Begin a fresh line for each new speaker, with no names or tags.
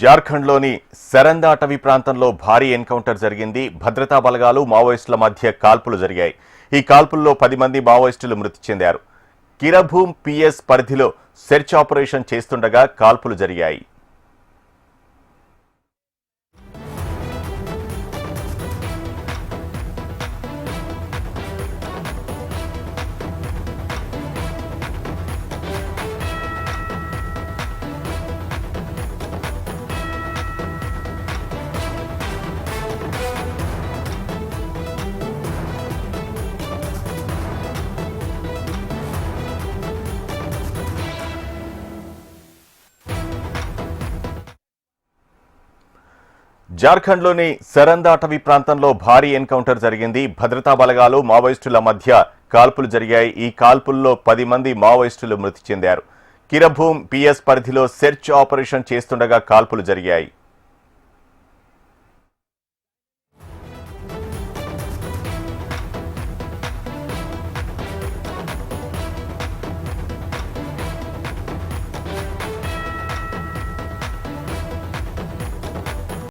జార్ఖండ్లోని సరంద అటవీ ప్రాంతంలో భారీ ఎన్కౌంటర్ జరిగింది. భద్రతా బలగాలు మావోయిస్టుల మధ్య కాల్పులు జరిగాయి. ఈ కాల్పుల్లో 10 మంది మావోయిస్టులు మృతి చెందారు. కిరభూమ్ పిఎస్ పరిధిలో సెర్చ్ ఆపరేషన్ చేస్తుండగా కాల్పులు జరిగాయి. జార్ఖండ్లోని సరంద అటవీ ప్రాంతంలో భారీ ఎన్కౌంటర్ జరిగింది. భద్రతా బలగాలు మావోయిస్టుల మధ్య కాల్పులు జరిగాయి. ఈ కాల్పుల్లో 10 మంది మావోయిస్టులు మృతి చెందారు. కిరభూమ్ పిఎస్ పరిధిలో సెర్చ్ ఆపరేషన్ చేస్తుండగా కాల్పులు జరిగాయి.